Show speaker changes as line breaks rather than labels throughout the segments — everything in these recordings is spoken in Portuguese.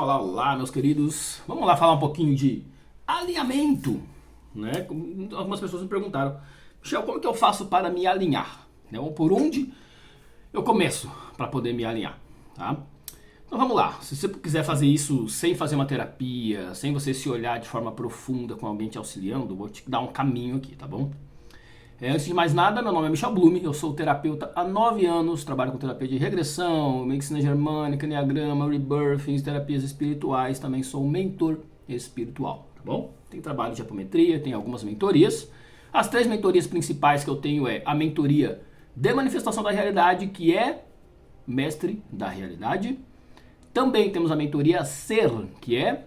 Olá, olá, meus queridos. Vamos lá falar um pouquinho de alinhamento, né? Algumas pessoas me perguntaram, Michel, como que eu faço para me alinhar? Né? Por onde eu começo para poder me alinhar, tá? Então vamos lá. Se você quiser fazer isso sem fazer uma terapia, sem você se olhar de forma profunda com alguém te auxiliando, vou te dar um caminho aqui, tá bom? Antes de mais nada, meu nome é Michel Blume, eu sou terapeuta há 9 anos, trabalho com terapia de regressão, medicina germânica, enneagrama, rebirthing, terapias espirituais, também sou mentor espiritual, tá bom? Tem trabalho de apometria, tem algumas mentorias. As 3 mentorias principais que eu tenho é a mentoria de manifestação da realidade, que é mestre da realidade. Também temos a mentoria Ser, que é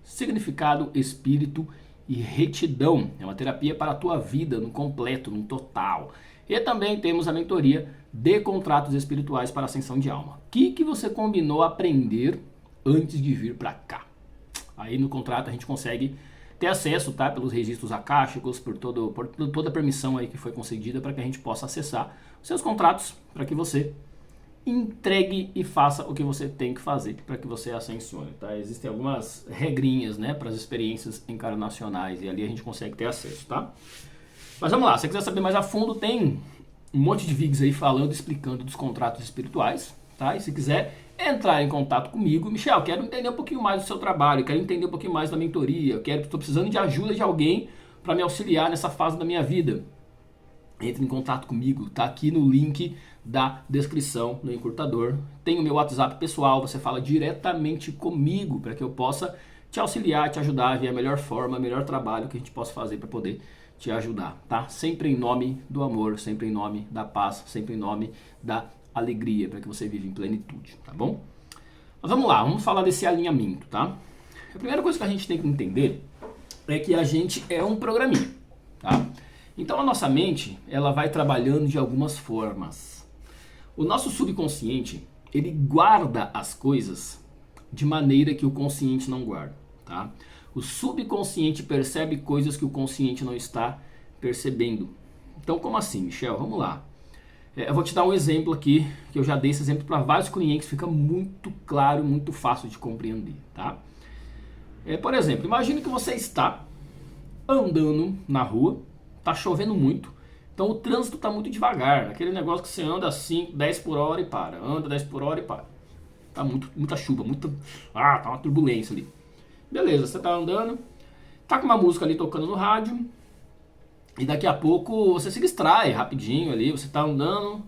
significado, espírito e retidão. É uma terapia para a tua vida, no completo, no total. E também temos a mentoria de contratos espirituais para ascensão de alma. O que você combinou aprender antes de vir para cá? Aí no contrato a gente consegue ter acesso, tá, pelos registros akáshicos, por toda a permissão aí que foi concedida para que a gente possa acessar os seus contratos, para que você entregue e faça o que você tem que fazer para que você ascensione, tá? Existem algumas regrinhas, né, para as experiências encarnacionais e ali a gente consegue ter acesso, tá? Mas vamos lá, se você quiser saber mais a fundo, tem um monte de vídeos aí falando, explicando dos contratos espirituais, tá? E se quiser entrar em contato comigo, Michel, quero entender um pouquinho mais do seu trabalho, quero entender um pouquinho mais da mentoria, estou precisando de ajuda de alguém para me auxiliar nessa fase da minha vida. Entre em contato comigo, tá aqui no link da descrição no encurtador. Tem o meu WhatsApp pessoal, você fala diretamente comigo para que eu possa te auxiliar, te ajudar a ver a melhor forma, o melhor trabalho que a gente possa fazer para poder te ajudar, tá? Sempre em nome do amor, sempre em nome da paz, sempre em nome da alegria, para que você viva em plenitude, tá bom? Mas vamos lá, vamos falar desse alinhamento, tá? A primeira coisa que a gente tem que entender é que a gente é um programinha, tá? Então a nossa mente, ela vai trabalhando de algumas formas. O nosso subconsciente, ele guarda as coisas de maneira que o consciente não guarda, tá? O subconsciente percebe coisas que o consciente não está percebendo. Então como assim, Michel? Vamos lá. Eu vou te dar um exemplo aqui, que eu já dei esse exemplo para vários clientes, fica muito claro, muito fácil de compreender, tá? Por exemplo, imagine que você está andando na rua, tá chovendo muito, então o trânsito tá muito devagar, aquele negócio que você anda assim, 10 por hora e para, anda 10 por hora e para. Tá muita chuva, tá uma turbulência ali. Beleza, você tá andando, tá com uma música ali tocando no rádio, e daqui a pouco você se distrai rapidinho ali, você tá andando,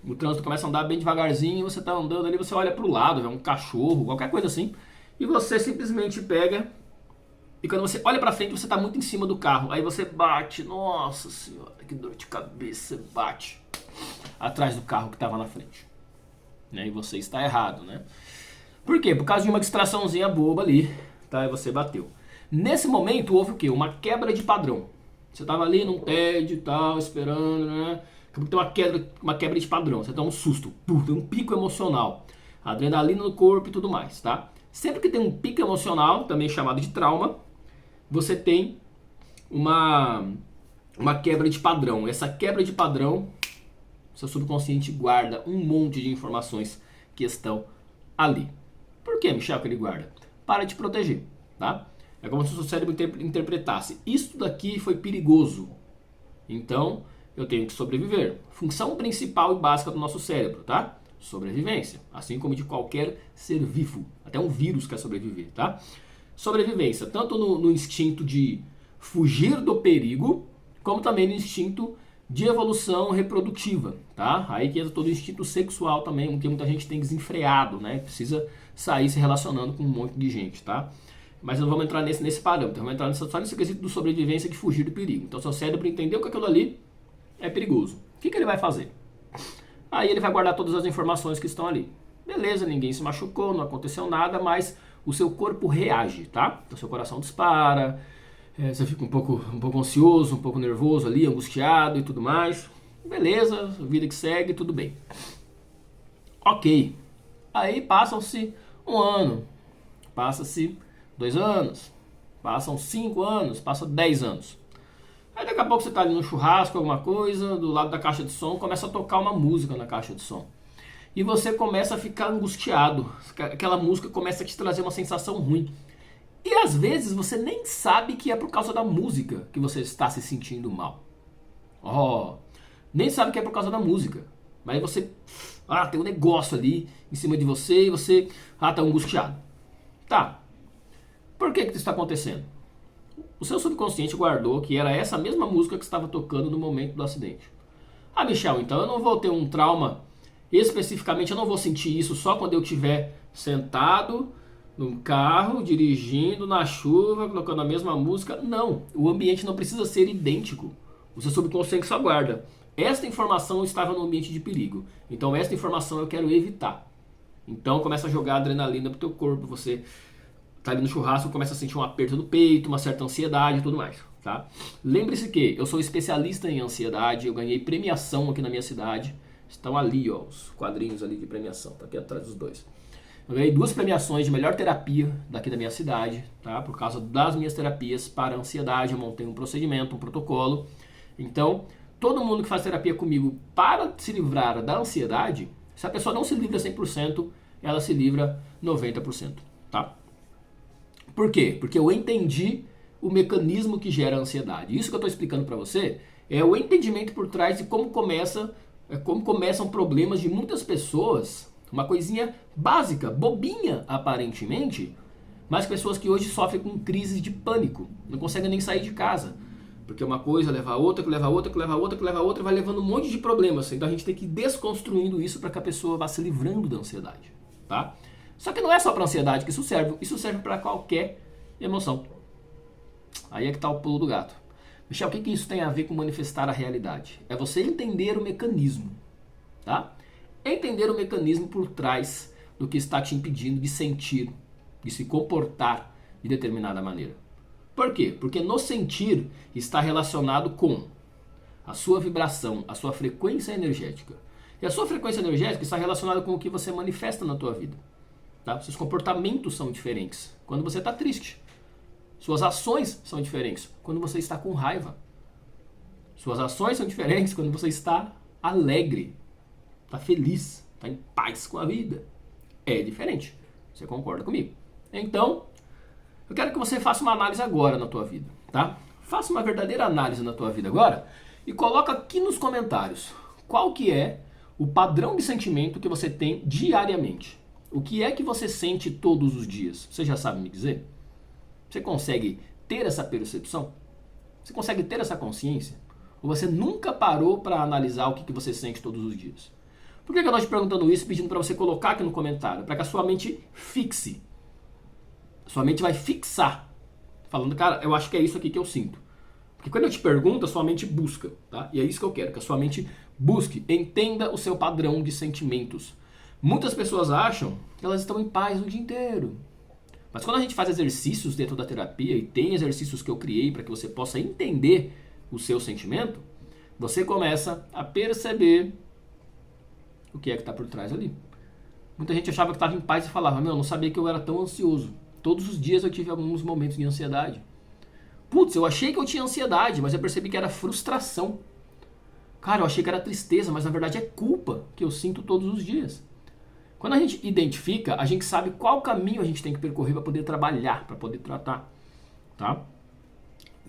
o trânsito começa a andar bem devagarzinho, você tá andando ali, você olha pro lado, vê um cachorro, qualquer coisa assim, e você simplesmente pega. E quando você olha pra frente, você tá muito em cima do carro. Aí você bate, nossa senhora, que dor de cabeça, você bate atrás do carro que tava na frente. Né? E você está errado, né? Por quê? Por causa de uma distraçãozinha boba ali, tá? E você bateu. Nesse momento houve o quê? Uma quebra de padrão. Você tava ali num tédio e tal, esperando, né? Tem uma quebra de padrão. Você dá um susto, tem um pico emocional. Adrenalina no corpo e tudo mais, tá? Sempre que tem um pico emocional, também chamado de trauma, você tem uma quebra de padrão. Essa quebra de padrão, seu subconsciente guarda um monte de informações que estão ali. Por que, Michel, que ele guarda? Para te proteger, tá? É como se o seu cérebro interpretasse: isso daqui foi perigoso, então eu tenho que sobreviver. Função principal e básica do nosso cérebro, tá? Sobrevivência, assim como de qualquer ser vivo. Até um vírus quer sobreviver, tá? Sobrevivência, tanto no instinto de fugir do perigo, como também no instinto de evolução reprodutiva, tá? Aí que entra todo o instinto sexual também, que muita gente tem desenfreado, né? Precisa sair se relacionando com um monte de gente, tá? Mas não vamos entrar nesse parâmetro, vamos entrar só nesse quesito do sobrevivência, de fugir do perigo. Então seu cérebro entendeu que aquilo ali é perigoso. O que ele vai fazer? Aí ele vai guardar todas as informações que estão ali. Beleza, ninguém se machucou, não aconteceu nada, mas o seu corpo reage, tá? Então seu coração dispara, você fica um pouco ansioso, um pouco nervoso ali, angustiado e tudo mais. Beleza, vida que segue, tudo bem. Ok. Aí passam-se 1 ano, passa-se 2 anos, passam 5 anos, passa 10 anos. Aí daqui a pouco você tá ali no churrasco, alguma coisa, do lado da caixa de som, começa a tocar uma música na caixa de som. e você começa a ficar angustiado. Aquela música começa a te trazer uma sensação ruim. E às vezes você nem sabe que é por causa da música que você está se sentindo mal. Nem sabe que é por causa da música. Mas você, tem um negócio ali em cima de você e você, tá angustiado. Tá. Por que isso está acontecendo? O seu subconsciente guardou que era essa mesma música que estava tocando no momento do acidente. Michel, então eu não vou ter um trauma especificamente, eu não vou sentir isso só quando eu estiver sentado num carro, dirigindo, na chuva, colocando a mesma música. Não, o ambiente não precisa ser idêntico. O seu subconsciente só guarda. Esta informação estava no ambiente de perigo. Então esta informação eu quero evitar. Então começa a jogar adrenalina pro teu corpo. Você tá ali no churrasco, começa a sentir um aperto no peito, uma certa ansiedade e tudo mais. Tá? Lembre-se que eu sou especialista em ansiedade. Eu ganhei premiação aqui na minha cidade. Estão ali, os quadrinhos ali de premiação. Tá aqui atrás dos dois. Eu ganhei 2 premiações de melhor terapia daqui da minha cidade, tá? Por causa das minhas terapias para ansiedade. Eu montei um procedimento, um protocolo. Então, todo mundo que faz terapia comigo para se livrar da ansiedade, se a pessoa não se livra 100%, ela se livra 90%, tá? Por quê? Porque eu entendi o mecanismo que gera a ansiedade. Isso que eu estou explicando para você é o entendimento por trás de como começam problemas de muitas pessoas. Uma coisinha básica, bobinha aparentemente, mas pessoas que hoje sofrem com crises de pânico, não conseguem nem sair de casa. Porque uma coisa leva a outra, que leva a outra, que leva a outra, que leva a outra, vai levando um monte de problemas. Então a gente tem que ir desconstruindo isso para que a pessoa vá se livrando da ansiedade, tá? Só que não é só para ansiedade que isso serve para qualquer emoção. Aí é que tá o pulo do gato. Michel, o que isso tem a ver com manifestar a realidade? É você entender o mecanismo, tá? Entender o mecanismo por trás do que está te impedindo de sentir, de se comportar de determinada maneira. Por quê? Porque no sentir está relacionado com a sua vibração, a sua frequência energética. E a sua frequência energética está relacionada com o que você manifesta na tua vida. Tá? Seus comportamentos são diferentes quando você está triste. Suas ações são diferentes quando você está com raiva. Suas ações são diferentes quando você está alegre, está feliz, está em paz com a vida. É diferente. Você concorda comigo? Então, eu quero que você faça uma análise agora na tua vida, tá? Faça uma verdadeira análise na tua vida agora e coloca aqui nos comentários qual que é o padrão de sentimento que você tem diariamente. O que é que você sente todos os dias? Você já sabe me dizer? Você consegue ter essa percepção? Você consegue ter essa consciência? Ou você nunca parou para analisar o que você sente todos os dias? Por que eu estou te perguntando isso, pedindo para você colocar aqui no comentário? Para que a sua mente fixe. A sua mente vai fixar. Falando, cara, eu acho que é isso aqui que eu sinto. Porque quando eu te pergunto, a sua mente busca. Tá? E é isso que eu quero, que a sua mente busque. Entenda o seu padrão de sentimentos. Muitas pessoas acham que elas estão em paz o dia inteiro. Mas quando a gente faz exercícios dentro da terapia, e tem exercícios que eu criei para que você possa entender o seu sentimento, você começa a perceber o que é que está por trás ali. Muita gente achava que estava em paz e falava, não sabia que eu era tão ansioso. Todos os dias eu tive alguns momentos de ansiedade. Putz, eu achei que eu tinha ansiedade, mas eu percebi que era frustração. Cara, eu achei que era tristeza, mas na verdade é culpa que eu sinto todos os dias. Quando a gente identifica, a gente sabe qual caminho a gente tem que percorrer para poder trabalhar, para poder tratar, tá?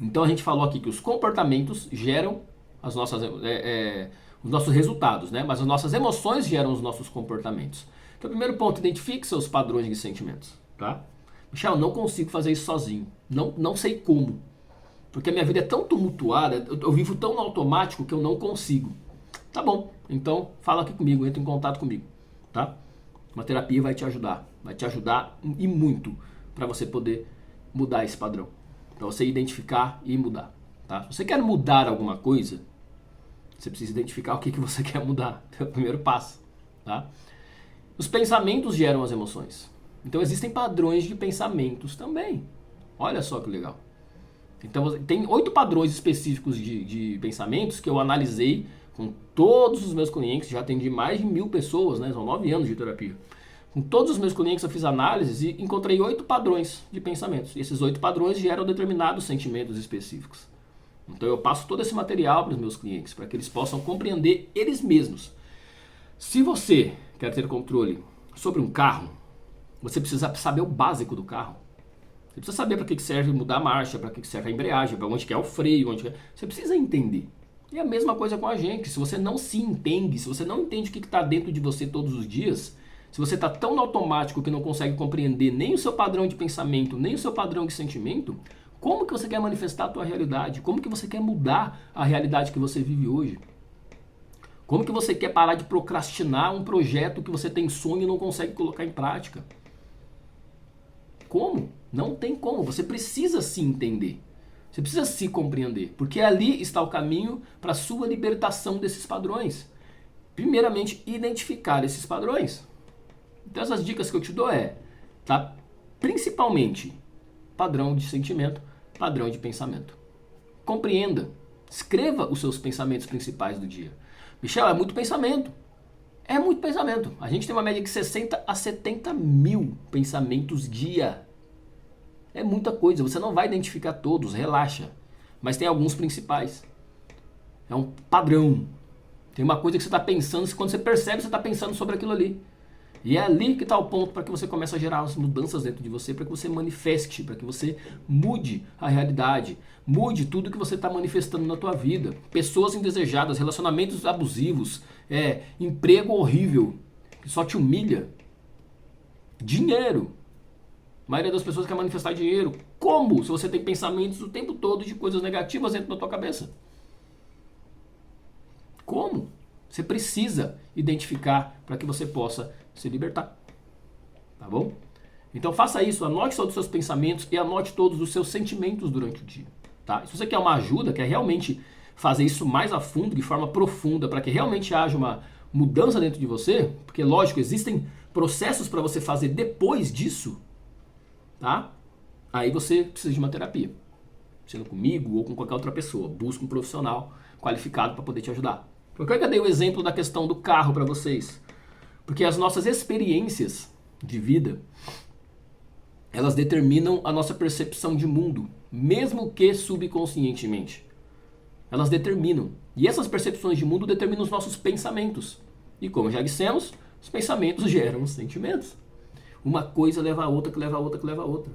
Então a gente falou aqui que os comportamentos geram os nossos resultados, né? Mas as nossas emoções geram os nossos comportamentos. Então o primeiro ponto, identifique seus padrões de sentimentos, tá? Michel, não consigo fazer isso sozinho, não sei como, porque a minha vida é tão tumultuada, eu vivo tão no automático que eu não consigo. Tá bom, então fala aqui comigo, entra em contato comigo, tá? Uma terapia vai te ajudar e muito para você poder mudar esse padrão, para você identificar e mudar, tá? Se você quer mudar alguma coisa, você precisa identificar o que você quer mudar, é o primeiro passo, tá? Os pensamentos geram as emoções, então existem padrões de pensamentos também, olha só que legal. Então tem 8 padrões específicos de pensamentos que eu analisei com todos os meus clientes, já atendi mais de 1000 pessoas, né? São 9 anos de terapia. Com todos os meus clientes eu fiz análises e encontrei 8 padrões de pensamentos. E esses 8 padrões geram determinados sentimentos específicos. Então eu passo todo esse material para os meus clientes, para que eles possam compreender eles mesmos. Se você quer ter controle sobre um carro, você precisa saber o básico do carro. Você precisa saber para que serve mudar a marcha, para que serve a embreagem, para onde que é o freio, onde que é... Você precisa entender. E a mesma coisa com a gente. Se você não se entende, se você não entende o que está dentro de você todos os dias, se você está tão no automático que não consegue compreender nem o seu padrão de pensamento, nem o seu padrão de sentimento, como que você quer manifestar a tua realidade? Como que você quer mudar a realidade que você vive hoje? Como que você quer parar de procrastinar um projeto que você tem sonho e não consegue colocar em prática? Como? Não tem como. Você precisa se entender. Você precisa se compreender. Porque ali está o caminho para a sua libertação desses padrões. Primeiramente, identificar esses padrões. Então essas dicas que eu te dou tá? Principalmente, padrão de sentimento, padrão de pensamento. Compreenda. Escreva os seus pensamentos principais do dia. Michel, é muito pensamento. É muito pensamento. A gente tem uma média de 60 a 70 mil pensamentos dia. É muita coisa. Você não vai identificar todos, relaxa. Mas tem alguns principais. É um padrão. Tem uma coisa que você está pensando, e quando você percebe, você está pensando sobre aquilo ali. E é ali que está o ponto para que você comece a gerar as mudanças dentro de você, para que você manifeste, para que você mude a realidade, mude tudo que você está manifestando na tua vida. Pessoas indesejadas, relacionamentos abusivos, emprego horrível, que só te humilha. Dinheiro. A maioria das pessoas quer manifestar dinheiro. Como? Se você tem pensamentos o tempo todo de coisas negativas dentro da tua cabeça. Como? Você precisa identificar para que você possa se libertar. Tá bom? Então faça isso, anote todos os seus pensamentos e anote todos os seus sentimentos durante o dia. Tá? Se você quer uma ajuda, quer realmente fazer isso mais a fundo, de forma profunda, para que realmente haja uma mudança dentro de você, porque lógico, existem processos para você fazer depois disso, tá? Aí você precisa de uma terapia. Sendo comigo ou com qualquer outra pessoa. Busca um profissional qualificado para poder te ajudar. Por que eu dei o exemplo da questão do carro para vocês? Porque as nossas experiências de vida, elas determinam a nossa percepção de mundo, mesmo que subconscientemente. Elas determinam. E essas percepções de mundo determinam os nossos pensamentos. E como já dissemos, os pensamentos geram os sentimentos. Uma coisa leva a outra, que leva a outra, que leva a outra.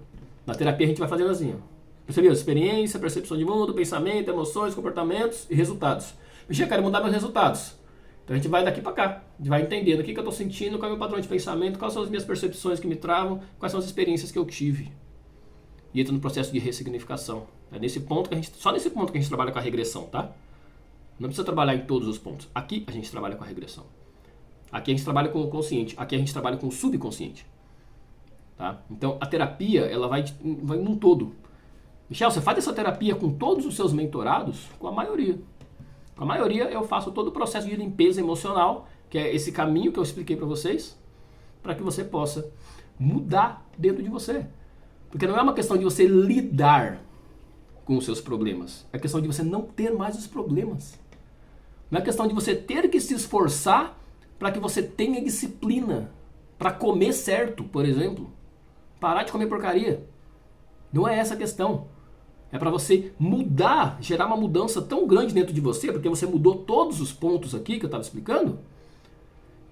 Na terapia a gente vai fazendo assim, ó. Percebeu? Experiência, percepção de mundo, pensamento, emoções, comportamentos e resultados. Eu quero mudar meus resultados. Então a gente vai daqui para cá. A gente vai entendendo o que eu estou sentindo, qual é o meu padrão de pensamento, quais são as minhas percepções que me travam, quais são as experiências que eu tive. E entra no processo de ressignificação. É nesse ponto que só nesse ponto que a gente trabalha com a regressão, tá? Não precisa trabalhar em todos os pontos. Aqui a gente trabalha com a regressão. Aqui a gente trabalha com o consciente. Aqui a gente trabalha com o subconsciente. Tá? Então a terapia, ela vai num todo. Michel, você faz essa terapia com todos os seus mentorados? Com a maioria. Com a maioria eu faço todo o processo de limpeza emocional, que é esse caminho que eu expliquei para vocês, para que você possa mudar dentro de você. Porque não é uma questão de você lidar com os seus problemas. É questão de você não ter mais os problemas. Não é questão de você ter que se esforçar para que você tenha disciplina para comer certo, por exemplo. Parar de comer porcaria. Não é essa a questão. É para você mudar, gerar uma mudança tão grande dentro de você, porque você mudou todos os pontos aqui que eu estava explicando.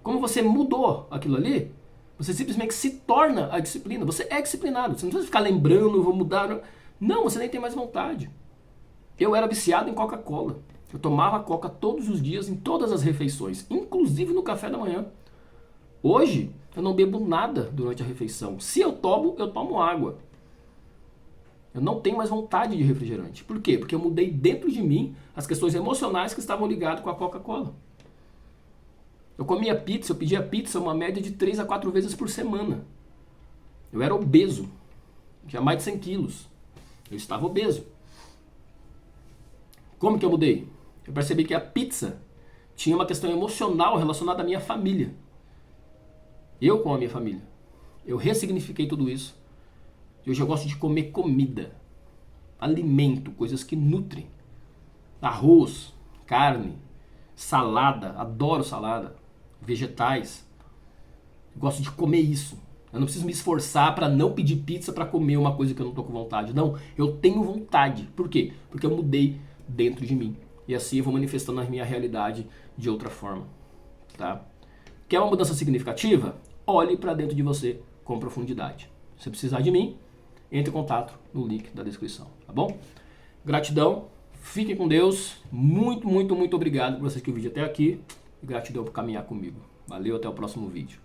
Como você mudou aquilo ali, você simplesmente se torna a disciplina. Você é disciplinado. Você não precisa ficar lembrando, vou mudar. Não, você nem tem mais vontade. Eu era viciado em Coca-Cola. Eu tomava Coca todos os dias, em todas as refeições, inclusive no café da manhã. Hoje, eu não bebo nada durante a refeição. Se eu tomo água. Eu não tenho mais vontade de refrigerante. Por quê? Porque eu mudei dentro de mim as questões emocionais que estavam ligadas com a Coca-Cola. Eu comia pizza, eu pedia pizza uma média de 3 a 4 vezes por semana. Eu era obeso. Tinha mais de 100 quilos. Eu estava obeso. Como que eu mudei? Eu percebi que a pizza tinha uma questão emocional relacionada à minha família. Eu com a minha família. Eu ressignifiquei tudo isso. E hoje eu gosto de comer comida, alimento, coisas que nutrem. Arroz, carne, salada, adoro salada, vegetais. Eu gosto de comer isso. Eu não preciso me esforçar para não pedir pizza para comer uma coisa que eu não estou com vontade. Não, eu tenho vontade. Por quê? Porque eu mudei dentro de mim. E assim eu vou manifestando a minha realidade de outra forma. Tá? Quer uma mudança significativa? Olhe para dentro de você com profundidade. Se precisar de mim, entre em contato no link da descrição, tá bom? Gratidão, fiquem com Deus, muito, muito, muito obrigado por vocês que o vídeo até aqui e gratidão por caminhar comigo. Valeu, até o próximo vídeo.